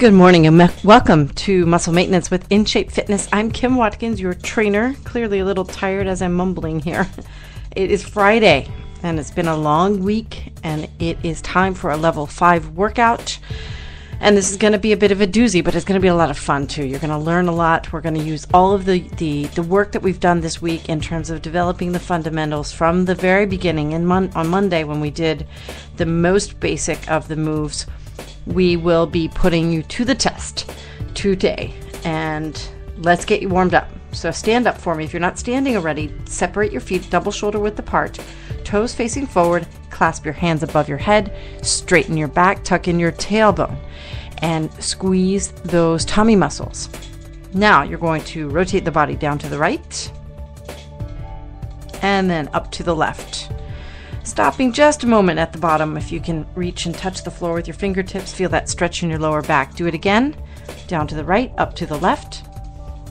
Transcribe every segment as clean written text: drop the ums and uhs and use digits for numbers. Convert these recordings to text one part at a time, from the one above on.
Good morning and welcome to Muscle Maintenance with In Shape Fitness. I'm Kim Watkins, your trainer. Clearly a little tired as I'm mumbling here. It is Friday and it's been a long week and it is time for a level 5 workout. And this is going to be a bit of a doozy, but it's going to be a lot of fun too. You're going to learn a lot. We're going to use all of the work that we've done this week in terms of developing the fundamentals from the very beginning. And on Monday, when we did the most basic of the moves, we will be putting you to the test today. And let's get you warmed up. So stand up for me. If you're not standing already, separate your feet double shoulder width apart, toes facing forward, clasp your hands above your head, straighten your back, tuck in your tailbone, and squeeze those tummy muscles. Now you're going to rotate the body down to the right and then up to the left. Stopping just a moment at the bottom. If you can reach and touch the floor with your fingertips, feel that stretch in your lower back. Do it again. Down to the right, up to the left.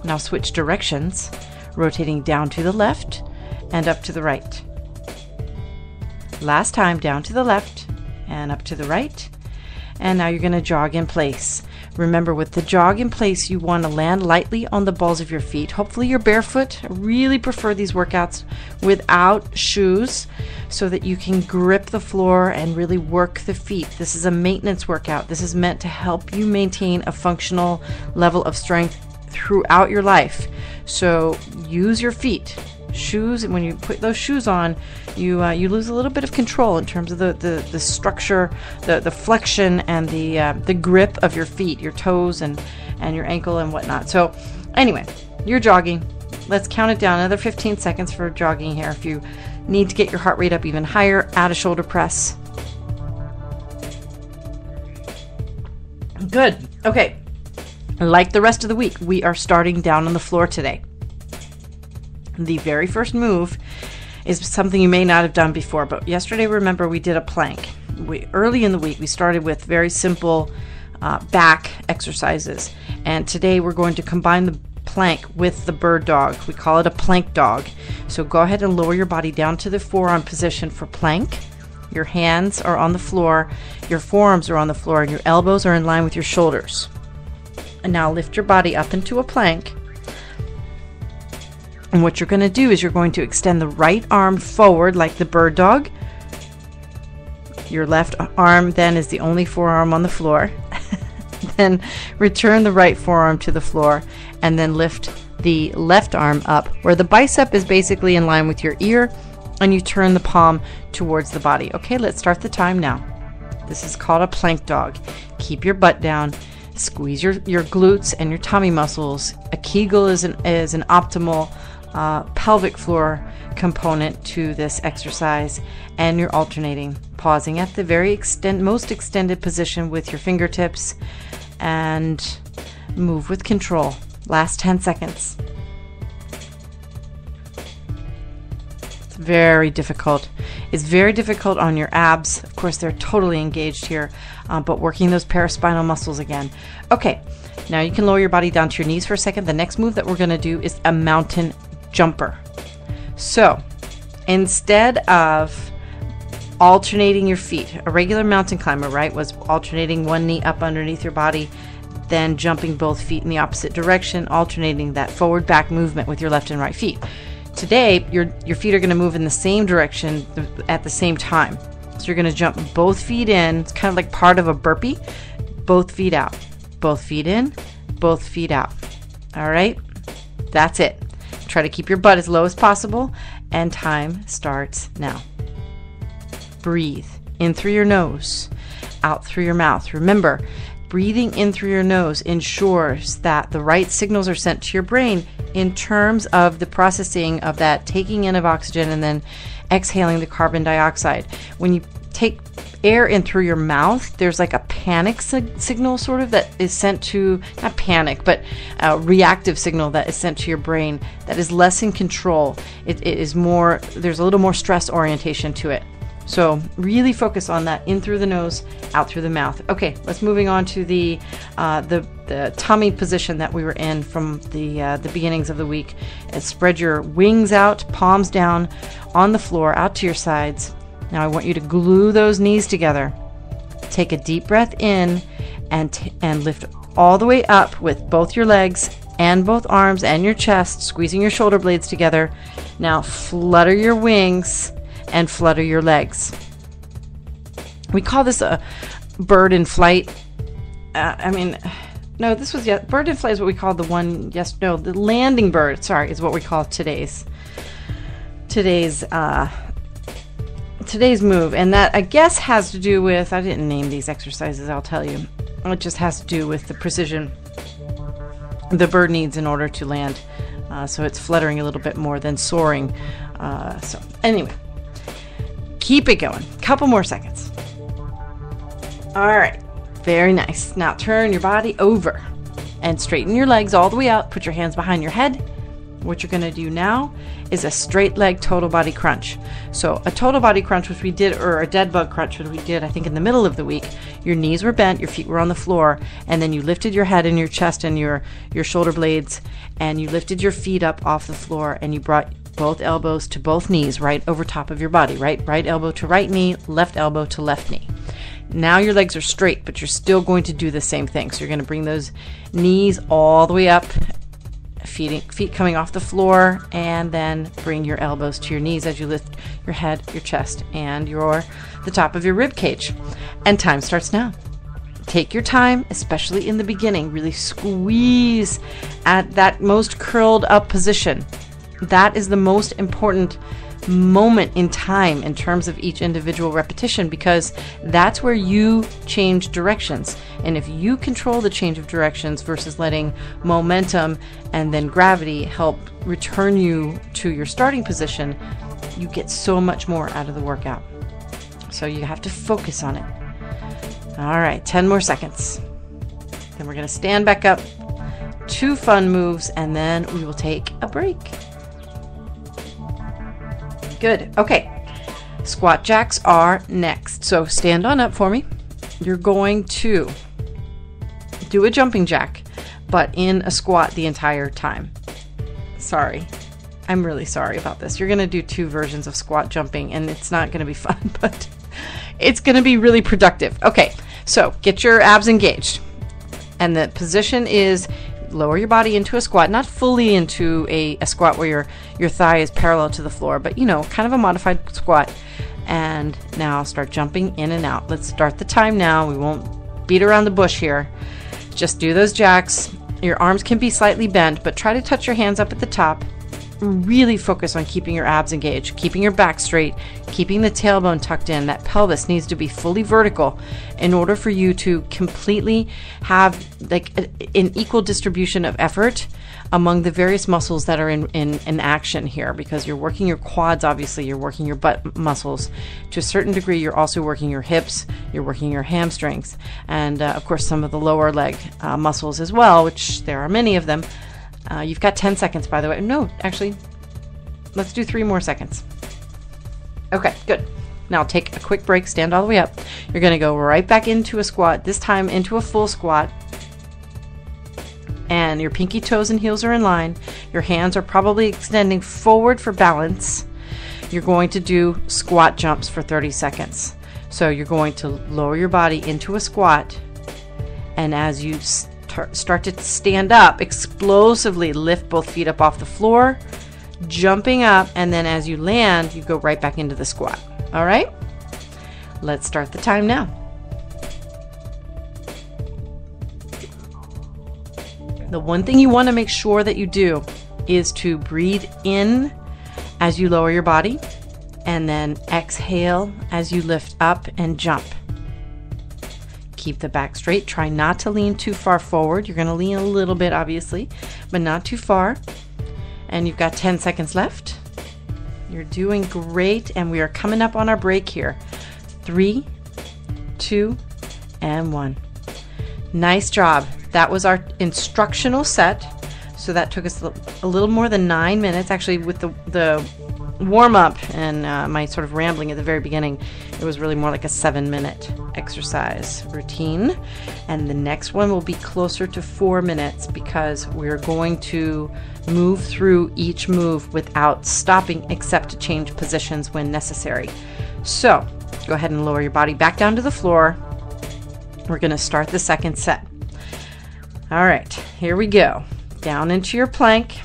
Now switch directions, rotating down to the left and up to the right. Last time, down to the left and up to the right. And now you're going to jog in place. Remember, with the jog in place, you want to land lightly on the balls of your feet. Hopefully you're barefoot. I really prefer these workouts without shoes so that you can grip the floor and really work the feet. This is a maintenance workout. This is meant to help you maintain a functional level of strength throughout your life. So use your feet. Shoes, and when you put those shoes on, you lose a little bit of control in terms of the structure, the flexion, and the grip of your feet, your toes, and your ankle and whatnot. So anyway, you're jogging. Let's count it down. Another 15 seconds for jogging here. If you need to get your heart rate up even higher, add a shoulder press. Good. Okay. Like the rest of the week, we are starting down on the floor today. The very first move is something you may not have done before, but yesterday, remember, we did a plank. Early in the week, we started with very simple back exercises, and today we're going to combine the plank with the bird dog. We call it a plank dog. So go ahead and lower your body down to the forearm position for plank. Your hands are on the floor, your forearms are on the floor, and your elbows are in line with your shoulders. And now lift your body up into a plank. And what you're going to do is you're going to extend the right arm forward like the bird dog. Your left arm then is the only forearm on the floor. Then return the right forearm to the floor and then lift the left arm up where the bicep is basically in line with your ear, and you turn the palm towards the body. Okay, let's start the time now. This is called a plank dog. Keep your butt down. Squeeze your glutes and your tummy muscles. A Kegel is an optimal pelvic floor component to this exercise, and you're alternating, pausing at the very most extended position with your fingertips, and move with control. Last 10 seconds. It's very difficult. It's very difficult on your abs. Of course, they're totally engaged here, but working those paraspinal muscles again. Okay, now you can lower your body down to your knees for a second. The next move that we're going to do is a mountain jumper. So instead of alternating your feet, a regular mountain climber, right, was alternating one knee up underneath your body, then jumping both feet in the opposite direction, alternating that forward back movement with your left and right feet. Today, your feet are going to move in the same direction at the same time. So you're going to jump both feet in. It's kind of like part of a burpee. Both feet out. Both feet in. Both feet out. All right? That's it. Try to keep your butt as low as possible, and time starts now. Breathe in through your nose, out through your mouth. Remember, breathing in through your nose ensures that the right signals are sent to your brain in terms of the processing of that taking in of oxygen and then exhaling the carbon dioxide. When you take air in through your mouth, there's like a panic signal sort of that is sent to, not panic, but a reactive signal that is sent to your brain that is less in control. It is more, there's a little more stress orientation to it. So really focus on that in through the nose, out through the mouth. Okay, let's moving on to the tummy position that we were in from the beginnings of the week. And spread your wings out, palms down on the floor, out to your sides. Now I want you to glue those knees together. Take a deep breath in and lift all the way up with both your legs and both arms and your chest, squeezing your shoulder blades together. Now flutter your wings and flutter your legs. We call this a bird in flight. No, this was, bird in flight is what we call the landing bird, sorry, is what we call today's move. And that, I guess, has to do with, I didn't name these exercises, I'll tell you. It just has to do with the precision the bird needs in order to land. So it's fluttering a little bit more than soaring. So anyway, keep it going. Couple more seconds. All right, very nice. Now turn your body over and straighten your legs all the way out. Put your hands behind your head. What you're going to do now is a straight leg total body crunch. So a total body crunch, which we did, or a dead bug crunch, which we did, I think, in the middle of the week. Your knees were bent, your feet were on the floor, and then you lifted your head and your chest and your shoulder blades, and you lifted your feet up off the floor, and you brought both elbows to both knees right over top of your body, right elbow to right knee, left elbow to left knee. Now your legs are straight, but you're still going to do the same thing. So you're going to bring those knees all the way up, feet coming off the floor, and then bring your elbows to your knees as you lift your head, your chest, and the top of your rib cage. And time starts now. Take your time, especially in the beginning. Really squeeze at that most curled up position. That is the most important moment in time in terms of each individual repetition, because that's where you change directions. And if you control the change of directions versus letting momentum and then gravity help return you to your starting position, you get so much more out of the workout. So you have to focus on it. All right, 10 more seconds. Then we're going to stand back up, 2 fun moves, and then we will take a break. Good. Okay. Squat jacks are next. So stand on up for me. You're going to do a jumping jack, but in a squat the entire time. Sorry. I'm really sorry about this. You're going to do 2 versions of squat jumping, and it's not going to be fun, but it's going to be really productive. Okay. So get your abs engaged. And the position is lower your body into a squat, not fully into a squat where your thigh is parallel to the floor, but kind of a modified squat. And now start jumping in and out. Let's start the time now. We won't beat around the bush here. Just do those jacks. Your arms can be slightly bent, but try to touch your hands up at the top. Really focus on keeping your abs engaged, keeping your back straight, keeping the tailbone tucked in. That pelvis needs to be fully vertical in order for you to completely have like an equal distribution of effort among the various muscles that are in action here, because you're working your quads, obviously you're working your butt muscles. To a certain degree, you're also working your hips, you're working your hamstrings, and of course some of the lower leg muscles as well, which there are many of them. You've got 10 seconds, by the way. No, actually, let's do 3 more seconds. Okay, good. Now take a quick break, stand all the way up. You're going to go right back into a squat, this time into a full squat. And your pinky toes and heels are in line. Your hands are probably extending forward for balance. You're going to do squat jumps for 30 seconds. So you're going to lower your body into a squat, and as you start to stand up, explosively lift both feet up off the floor, jumping up, and then as you land, you go right back into the squat. All right? Let's start the time now. The one thing you want to make sure that you do is to breathe in as you lower your body, and then exhale as you lift up and jump. Keep the back straight. Try not to lean too far forward. You're going to lean a little bit, obviously, but not too far. And you've got 10 seconds left. You're doing great, and we are coming up on our break here. 3, 2, and 1. Nice job. That was our instructional set. So that took us a little more than 9 minutes. Actually, with the warm-up and my sort of rambling at the very beginning, it was really more like a 7-minute exercise routine. And the next one will be closer to 4 minutes, because we're going to move through each move without stopping except to change positions when necessary. So go ahead and lower your body back down to the floor. We're going to start the second set. All right, here we go. Down into your plank.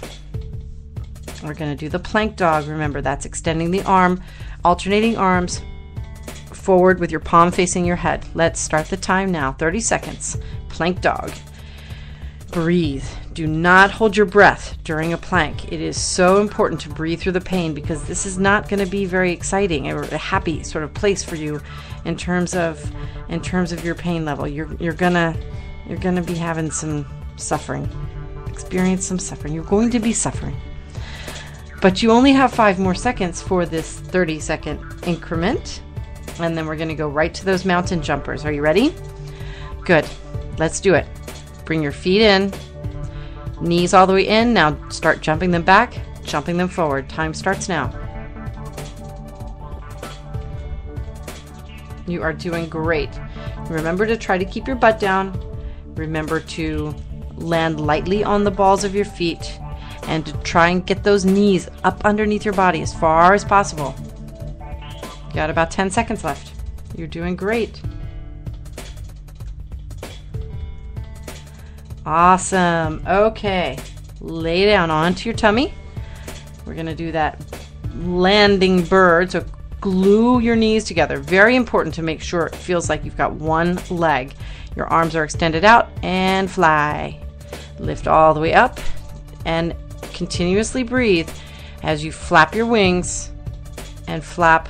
We're going to do the plank dog. Remember, that's extending the arm, alternating arms forward with your palm facing your head. Let's start the time now. 30 seconds. Plank dog. Breathe. Do not hold your breath during a plank. It is so important to breathe through the pain, because this is not going to be very exciting or a happy sort of place for you in terms of your pain level. You're gonna be having some suffering. Experience some suffering. You're going to be suffering. But you only have 5 more seconds for this 30-second increment. And then we're going to go right to those mountain jumpers. Are you ready? Good. Let's do it. Bring your feet in. Knees all the way in. Now start jumping them back, jumping them forward. Time starts now. You are doing great. Remember to try to keep your butt down. Remember to land lightly on the balls of your feet, and to try and get those knees up underneath your body as far as possible. You got about 10 seconds left. You're doing great. Awesome. Okay. Lay down onto your tummy. We're going to do that landing bird. So glue your knees together. Very important to make sure it feels like you've got one leg. Your arms are extended out and fly. Lift all the way up and continuously breathe as you flap your wings and flap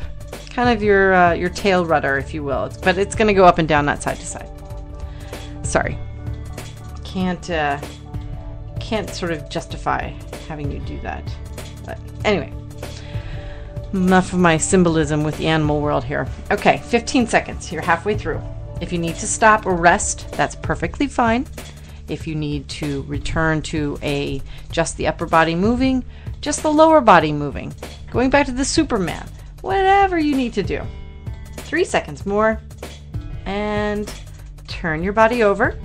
kind of your tail rudder, if you will. But it's going to go up and down, not side to side. Sorry. Can't sort of justify having you do that. But anyway, enough of my symbolism with the animal world here. Okay, 15 seconds. You're halfway through. If you need to stop or rest, that's perfectly fine. If you need to return to just the upper body moving, just the lower body moving, going back to the Superman, whatever you need to do. 3 seconds more, and turn your body over.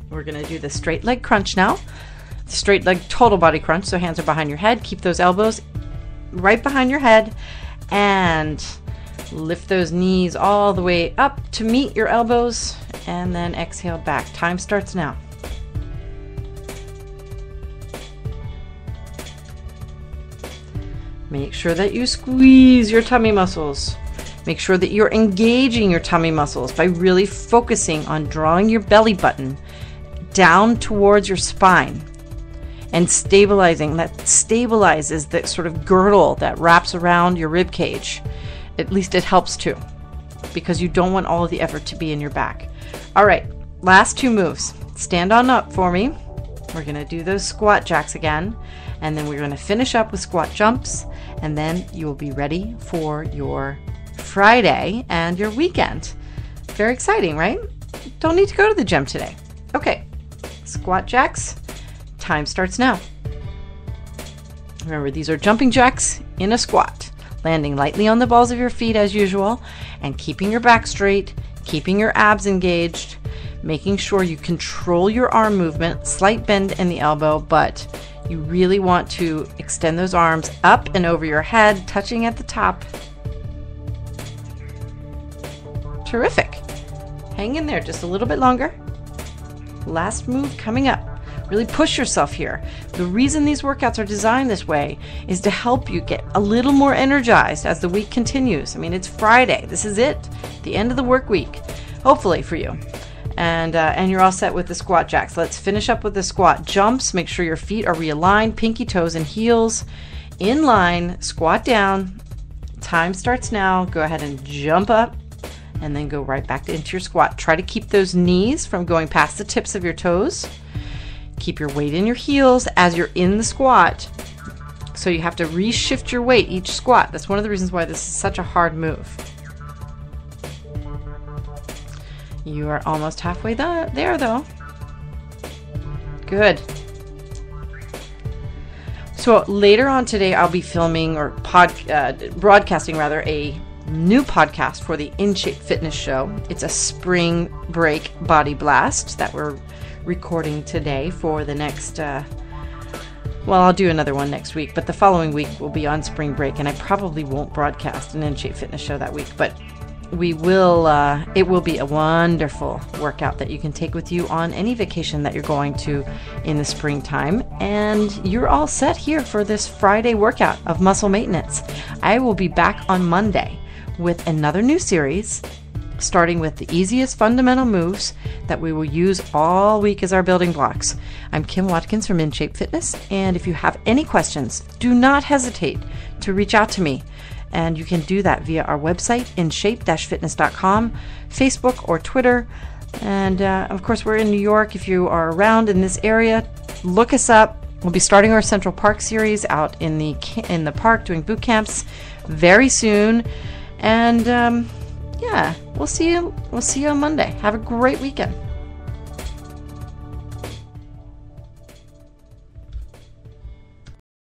We're going to do the straight leg crunch now. Straight leg total body crunch, so hands are behind your head. Keep those elbows right behind your head, and lift those knees all the way up to meet your elbows, and then exhale back. Time starts now. Make sure that you squeeze your tummy muscles. Make sure that you're engaging your tummy muscles by really focusing on drawing your belly button down towards your spine and stabilizing. That stabilizes the sort of girdle that wraps around your rib cage. At least it helps to, because you don't want all of the effort to be in your back. All right, last 2 moves. Stand on up for me. We're going to do those squat jacks again, and then we're going to finish up with squat jumps, and then you will be ready for your Friday and your weekend. Very exciting, right? Don't need to go to the gym today. Okay, squat jacks. Time starts now. Remember, these are jumping jacks in a squat. Landing lightly on the balls of your feet as usual, and keeping your back straight, keeping your abs engaged, making sure you control your arm movement, slight bend in the elbow, but you really want to extend those arms up and over your head, touching at the top. Terrific. Hang in there just a little bit longer. Last move coming up. Really push yourself here. The reason these workouts are designed this way is to help you get a little more energized as the week continues. I mean, it's Friday. This is it. The end of the work week, hopefully for you. And you're all set with the squat jacks. Let's finish up with the squat jumps. Make sure your feet are realigned, pinky toes and heels in line. Squat down. Time starts now. Go ahead and jump up, and then go right back into your squat. Try to keep those knees from going past the tips of your toes. Keep your weight in your heels as you're in the squat. So you have to reshift your weight each squat. That's one of the reasons why this is such a hard move. You are almost halfway there though. Good. So later on today, I'll be filming or broadcasting rather a new podcast for the In Shape Fitness Show. It's a spring break body blast that we're recording today for the next well, I'll do another one next week, but the following week will be on spring break, and I probably won't broadcast an In Shape Fitness Show that week, but it will be a wonderful workout that you can take with you on any vacation that you're going to in the springtime. And you're all set here for this Friday workout of muscle maintenance. I will be back on Monday with another new series, starting with the easiest fundamental moves that we will use all week as our building blocks. I'm Kim Watkins from In Shape Fitness, and if you have any questions, do not hesitate to reach out to me. And you can do that via our website, inshape-fitness.com, Facebook or Twitter. And of course, we're in New York. If you are around in this area, look us up. We'll be starting our Central Park series out in the park doing boot camps very soon. And yeah, we'll see you on Monday. Have a great weekend.